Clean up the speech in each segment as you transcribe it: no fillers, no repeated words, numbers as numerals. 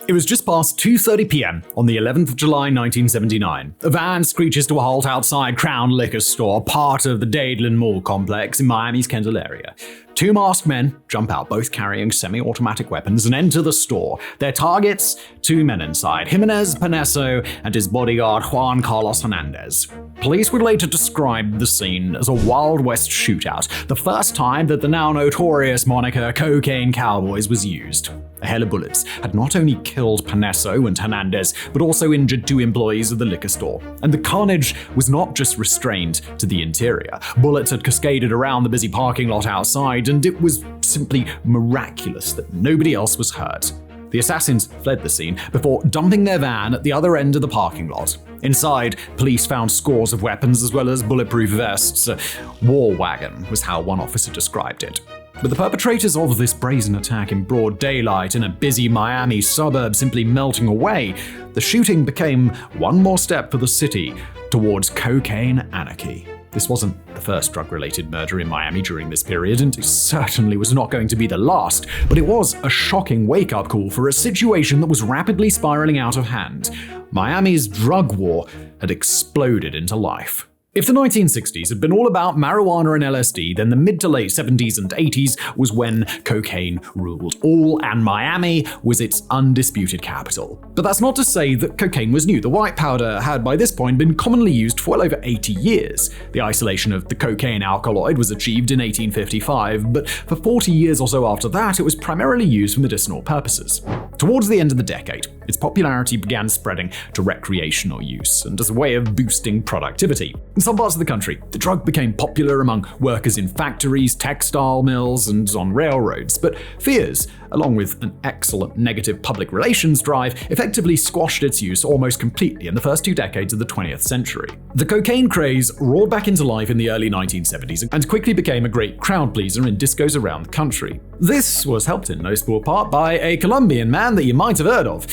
It was just past 2:30 p.m. on the 11th of July 1979. A van screeches to a halt outside Crown Liquor Store, part of the Dadeland Mall complex in Miami's Kendall area. Two masked men jump out, both carrying semi-automatic weapons, and enter the store. Their targets, two men inside, Jimenez Paneso and his bodyguard Juan Carlos Hernandez. Police would later describe the scene as a Wild West shootout, the first time that the now notorious moniker Cocaine Cowboys was used. A hail of bullets had not only killed Paneso and Hernandez, but also injured two employees of the liquor store. And the carnage was not just restrained to the interior. Bullets had cascaded around the busy parking lot outside, and it was simply miraculous that nobody else was hurt. The assassins fled the scene before dumping their van at the other end of the parking lot. Inside, police found scores of weapons as well as bulletproof vests. A war wagon was how one officer described it. But the perpetrators of this brazen attack in broad daylight in a busy Miami suburb simply melting away, the shooting became one more step for the city towards cocaine anarchy. This wasn't the first drug-related murder in Miami during this period, and it certainly was not going to be the last, but it was a shocking wake-up call for a situation that was rapidly spiraling out of hand. Miami's drug war had exploded into life. If the 1960s had been all about marijuana and LSD, then the mid to late 70s and 80s was when cocaine ruled all, and Miami was its undisputed capital. But that's not to say that cocaine was new. The white powder had by this point been commonly used for well over 80 years. The isolation of the cocaine alkaloid was achieved in 1855, but for 40 years or so after that, it was primarily used for medicinal purposes. Towards the end of the decade, its popularity began spreading to recreational use and as a way of boosting productivity. In some parts of the country, the drug became popular among workers in factories, textile mills, and on railroads, but fears, along with an excellent negative public relations drive, effectively squashed its use almost completely in the first 2 decades of the 20th century. The cocaine craze roared back into life in the early 1970s and quickly became a great crowd pleaser in discos around the country. This was helped in no small part by a Colombian man that you might have heard of,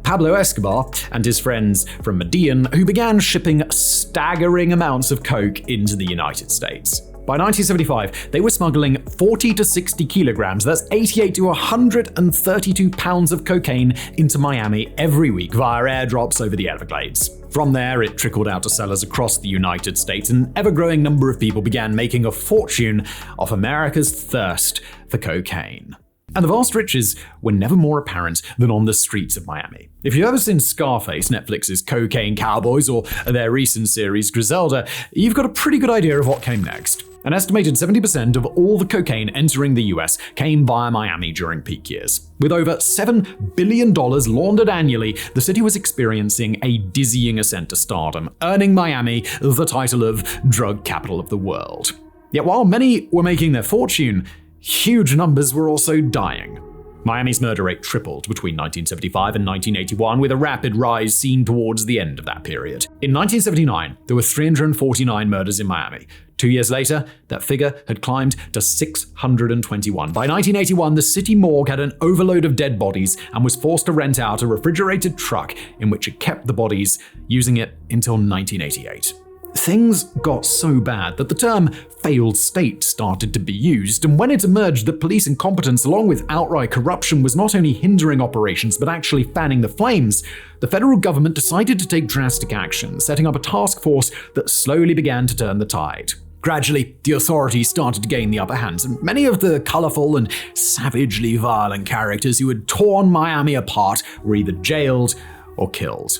Pablo Escobar, and his friends from Medellin, who began shipping staggering amounts of coke into the United States. By 1975, they were smuggling 40 to 60 kilograms, that's 88 to 132 pounds of cocaine into Miami every week via airdrops over the Everglades. From there, it trickled out to sellers across the United States, and an ever-growing number of people began making a fortune off America's thirst for cocaine. And the vast riches were never more apparent than on the streets of Miami. If you've ever seen Scarface, Netflix's Cocaine Cowboys, or their recent series Griselda, you've got a pretty good idea of what came next. An estimated 70% of all the cocaine entering the US came via Miami during peak years. With over $7 billion laundered annually, the city was experiencing a dizzying ascent to stardom, earning Miami the title of drug capital of the world. Yet while many were making their fortune, huge numbers were also dying. Miami's murder rate tripled between 1975 and 1981, with a rapid rise seen towards the end of that period. In 1979, there were 349 murders in Miami. 2 years later, that figure had climbed to 621. By 1981, the city morgue had an overload of dead bodies and was forced to rent out a refrigerated truck in which it kept the bodies, using it until 1988. Things got so bad that the term failed state started to be used, and when it emerged that police incompetence along with outright corruption was not only hindering operations but actually fanning the flames, the federal government decided to take drastic action, setting up a task force that slowly began to turn the tide. Gradually, the authorities started to gain the upper hand, and many of the colorful and savagely violent characters who had torn Miami apart were either jailed or killed.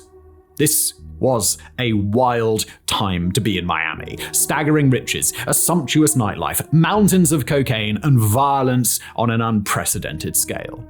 This was a wild time to be in Miami. Staggering riches, a sumptuous nightlife, mountains of cocaine, and violence on an unprecedented scale.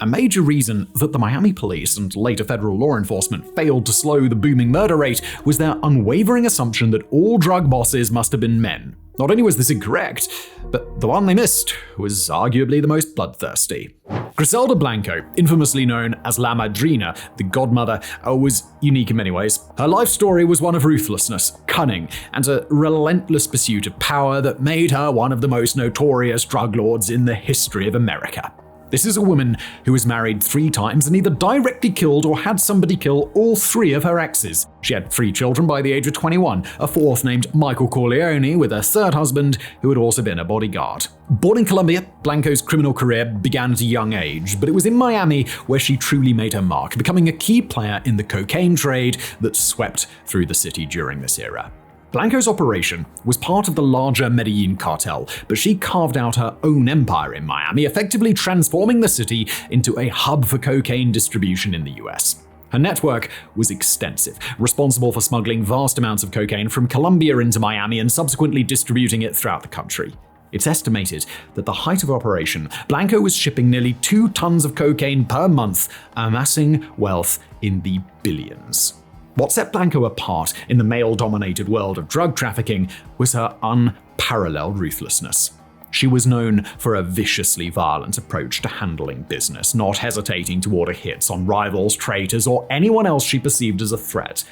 A major reason that the Miami police and later federal law enforcement failed to slow the booming murder rate was their unwavering assumption that all drug bosses must have been men. Not only was this incorrect, but the one they missed was arguably the most bloodthirsty. Griselda Blanco, infamously known as La Madrina, the godmother, was unique in many ways. Her life story was one of ruthlessness, cunning, and a relentless pursuit of power that made her one of the most notorious drug lords in the history of America. This is a woman who was married 3 times and either directly killed or had somebody kill all 3 of her exes. She had 3 children by the age of 21, a 4th named Michael Corleone with a 3rd husband who had also been a bodyguard. Born in Colombia, Blanco's criminal career began at a young age, but it was in Miami where she truly made her mark, becoming a key player in the cocaine trade that swept through the city during this era. Blanco's operation was part of the larger Medellin cartel, but she carved out her own empire in Miami, effectively transforming the city into a hub for cocaine distribution in the US. Her network was extensive, responsible for smuggling vast amounts of cocaine from Colombia into Miami and subsequently distributing it throughout the country. It's estimated that at the height of operation, Blanco was shipping nearly 2 tons of cocaine per month, amassing wealth in the billions. What set Blanco apart in the male-dominated world of drug trafficking was her unparalleled ruthlessness. She was known for a viciously violent approach to handling business, not hesitating to order hits on rivals, traitors, or anyone else she perceived as a threat.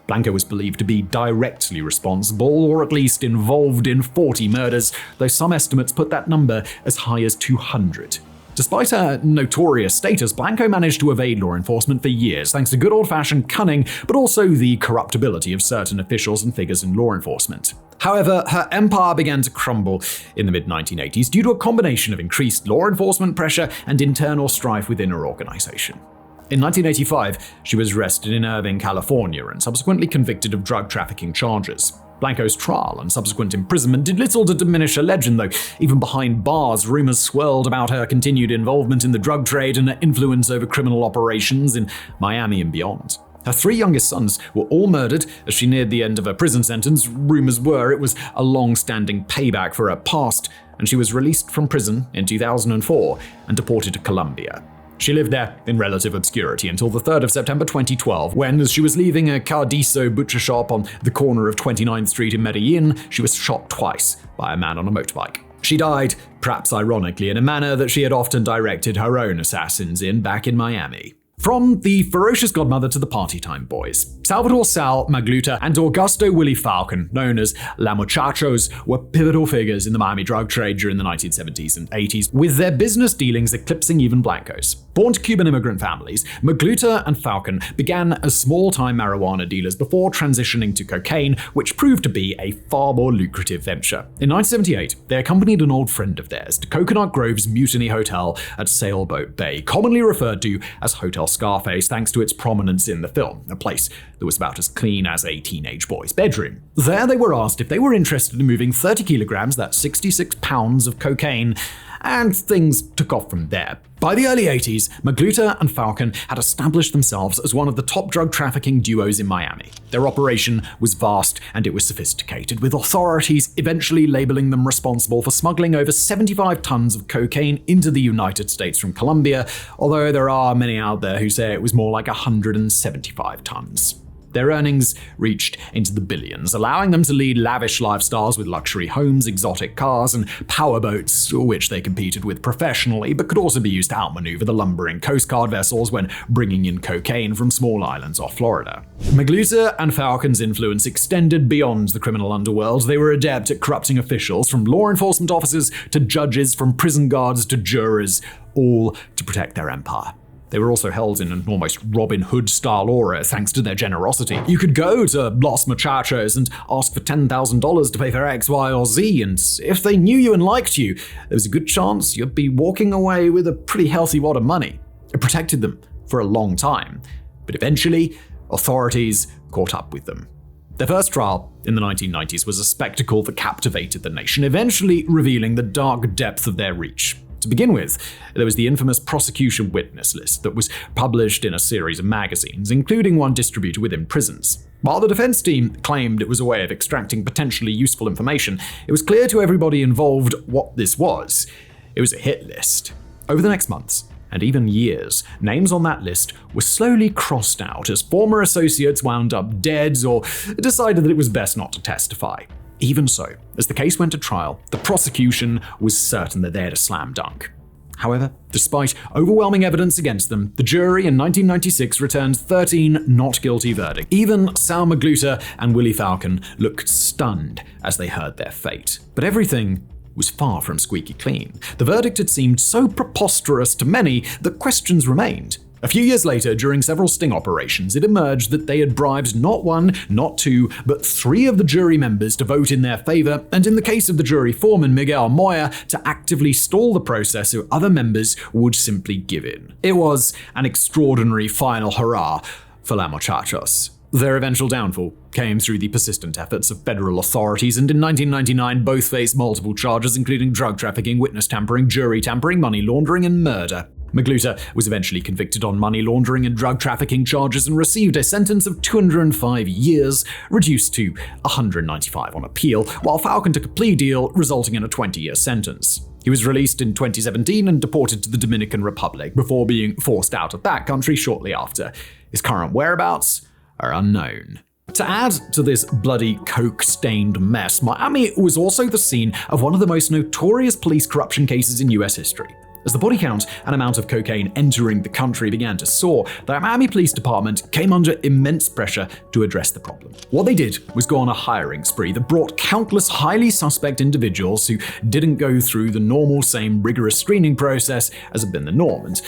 Blanco was believed to be directly responsible, or at least involved in 40 murders, though some estimates put that number as high as 200. Despite her notorious status, Blanco managed to evade law enforcement for years thanks to good old-fashioned cunning, but also the corruptibility of certain officials and figures in law enforcement. However, her empire began to crumble in the mid-1980s due to a combination of increased law enforcement pressure and internal strife within her organization. In 1985, she was arrested in Irvine, California, and subsequently convicted of drug trafficking charges. Blanco's trial and subsequent imprisonment did little to diminish her legend, though even behind bars, rumors swirled about her continued involvement in the drug trade and her influence over criminal operations in Miami and beyond. Her 3 youngest sons were all murdered as she neared the end of her prison sentence. Rumors were it was a long-standing payback for her past, and she was released from prison in 2004 and deported to Colombia. She lived there in relative obscurity until the 3rd of September 2012, when, as she was leaving a Cardizo butcher shop on the corner of 29th Street in Medellin, she was shot twice by a man on a motorbike. She died, perhaps ironically, in a manner that she had often directed her own assassins in back in Miami. From the ferocious godmother to the party time boys, Salvador Sal Magluta and Augusto Willie Falcon, known as Lam Muchachos, were pivotal figures in the Miami drug trade during the 1970s and 80s, with their business dealings eclipsing even Blanco's. Born to Cuban immigrant families, Magluta and Falcon began as small-time marijuana dealers before transitioning to cocaine, which proved to be a far more lucrative venture. In 1978, they accompanied an old friend of theirs to Coconut Grove's Mutiny Hotel at Sailboat Bay, commonly referred to as Hotel Scarface thanks to its prominence in the film, a place that was about as clean as a teenage boy's bedroom. There they were asked if they were interested in moving 30 kilograms, that's 66 pounds of cocaine, and things took off from there. By the early 80s, Magluta and Falcon had established themselves as one of the top drug trafficking duos in Miami. Their operation was vast and it was sophisticated, with authorities eventually labeling them responsible for smuggling over 75 tons of cocaine into the United States from Colombia, although there are many out there who say it was more like 175 tons. Their earnings reached into the billions, allowing them to lead lavish lifestyles with luxury homes, exotic cars, and powerboats, which they competed with professionally, but could also be used to outmaneuver the lumbering Coast Guard vessels when bringing in cocaine from small islands off Florida. Magluta and Falcon's influence extended beyond the criminal underworld. They were adept at corrupting officials, from law enforcement officers to judges, from prison guards to jurors, all to protect their empire. They were also held in an almost Robin Hood-style aura thanks to their generosity. You could go to Los Muchachos and ask for $10,000 to pay for X, Y, or Z, and if they knew you and liked you, there was a good chance you'd be walking away with a pretty healthy wad of money. It protected them for a long time, but eventually, authorities caught up with them. Their first trial in the 1990s was a spectacle that captivated the nation, eventually revealing the dark depth of their reach. To begin with, there was the infamous prosecution witness list that was published in a series of magazines, including one distributed within prisons. While the defense team claimed it was a way of extracting potentially useful information, it was clear to everybody involved what this was. It was a hit list. Over the next months, and even years, names on that list were slowly crossed out as former associates wound up dead or decided that it was best not to testify. Even so, as the case went to trial, the prosecution was certain that they had a slam dunk. However, despite overwhelming evidence against them, the jury in 1996 returned 13 not guilty verdicts. Even Sal Magluta and Willie Falcon looked stunned as they heard their fate. But everything was far from squeaky clean. The verdict had seemed so preposterous to many that questions remained. A few years later, during several sting operations, it emerged that they had bribed not one, not two, but 3 of the jury members to vote in their favor, and in the case of the jury foreman, Miguel Moya, to actively stall the process so other members would simply give in. It was an extraordinary final hurrah for Lam Muchachos. Their eventual downfall came through the persistent efforts of federal authorities, and in 1999 both faced multiple charges including drug trafficking, witness tampering, jury tampering, money laundering, and murder. Magluta was eventually convicted on money laundering and drug trafficking charges and received a sentence of 205 years, reduced to 195 on appeal, while Falcon took a plea deal resulting in a 20-year sentence. He was released in 2017 and deported to the Dominican Republic before being forced out of that country shortly after. His current whereabouts are unknown. To add to this bloody coke-stained mess, Miami was also the scene of one of the most notorious police corruption cases in US history. As the body count and amount of cocaine entering the country began to soar, the Miami Police Department came under immense pressure to address the problem. What they did was go on a hiring spree that brought countless highly suspect individuals who didn't go through the normal, same rigorous screening process as had been the norm. And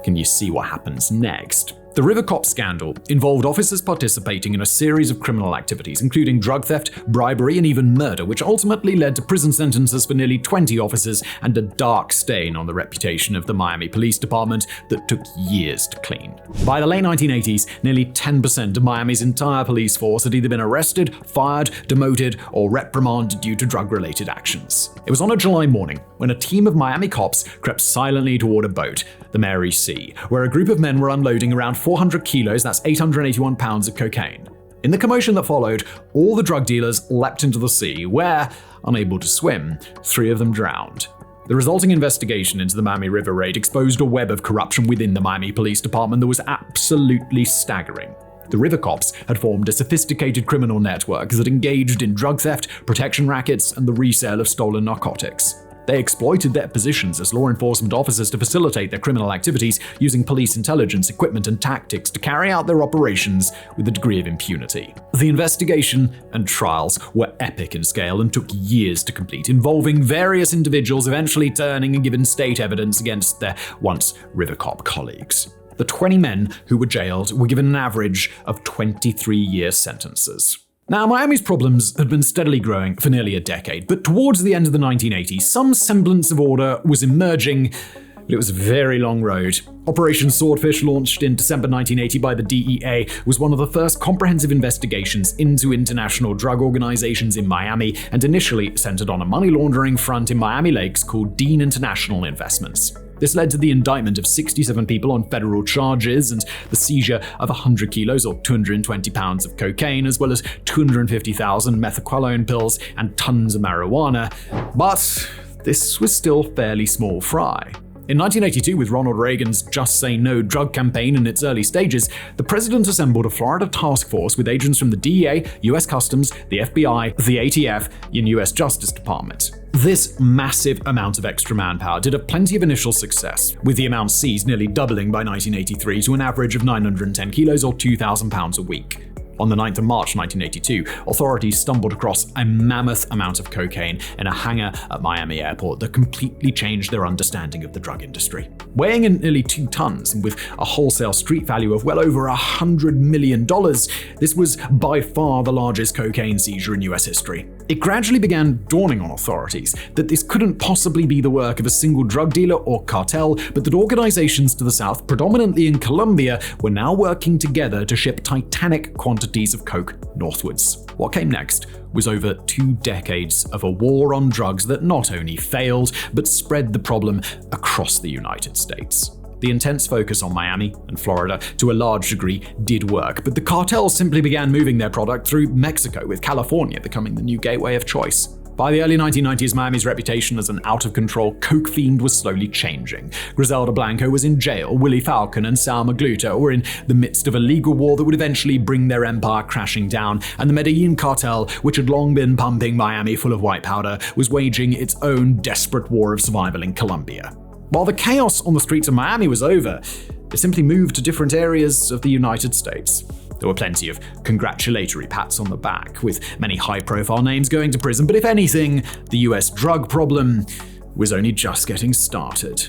can you see what happens next? The River Cop scandal involved officers participating in a series of criminal activities, including drug theft, bribery, and even murder, which ultimately led to prison sentences for nearly 20 officers and a dark stain on the reputation of the Miami Police Department that took years to clean. By the late 1980s, nearly 10% of Miami's entire police force had either been arrested, fired, demoted, or reprimanded due to drug-related actions. It was on a July morning when a team of Miami cops crept silently toward a boat, the Mary C, where a group of men were unloading around 400 kilos, that's 881 pounds of cocaine. In the commotion that followed, all the drug dealers leapt into the sea, where, unable to swim, 3 of them drowned. The resulting investigation into the Miami River raid exposed a web of corruption within the Miami Police Department that was absolutely staggering. The River Cops had formed a sophisticated criminal network that engaged in drug theft, protection rackets, and the resale of stolen narcotics. They exploited their positions as law enforcement officers to facilitate their criminal activities, using police intelligence, equipment, and tactics to carry out their operations with a degree of impunity. The investigation and trials were epic in scale and took years to complete, involving various individuals eventually turning and giving state evidence against their once River Cop colleagues. The 20 men who were jailed were given an average of 23-year sentences. Now, Miami's problems had been steadily growing for nearly a decade, but towards the end of the 1980s, some semblance of order was emerging, but it was a very long road. Operation Swordfish, launched in December 1980 by the DEA, was one of the first comprehensive investigations into international drug organizations in Miami, and initially centered on a money laundering front in Miami Lakes called Dean International Investments. This led to the indictment of 67 people on federal charges and the seizure of 100 kilos or 220 pounds of cocaine, as well as 250,000 methaqualone pills and tons of marijuana. But this was still fairly small fry. In 1982, with Ronald Reagan's Just Say No drug campaign in its early stages, the president assembled a Florida task force with agents from the DEA, US Customs, the FBI, the ATF, and US Justice Department. This massive amount of extra manpower did have plenty of initial success, with the amount seized nearly doubling by 1983 to an average of 910 kilos or 2,000 pounds a week. On the 9th of March 1982, authorities stumbled across a mammoth amount of cocaine in a hangar at Miami Airport that completely changed their understanding of the drug industry. Weighing in nearly 2 tons and with a wholesale street value of well over $100 million, this was by far the largest cocaine seizure in US history. It gradually began dawning on authorities that this couldn't possibly be the work of a single drug dealer or cartel, but that organizations to the south, predominantly in Colombia, were now working together to ship titanic quantities of coke northwards. What came next was over 2 decades of a war on drugs that not only failed, but spread the problem across the United States. The intense focus on Miami and Florida, to a large degree, did work, but the cartels simply began moving their product through Mexico, with California becoming the new gateway of choice. By the early 1990s, Miami's reputation as an out-of-control coke fiend was slowly changing. Griselda Blanco was in jail, Willie Falcon and Sal Magluta were in the midst of a legal war that would eventually bring their empire crashing down, and the Medellin cartel, which had long been pumping Miami full of white powder, was waging its own desperate war of survival in Colombia. While the chaos on the streets of Miami was over, it simply moved to different areas of the United States. There were plenty of congratulatory pats on the back, with many high-profile names going to prison, but if anything, the US drug problem was only just getting started.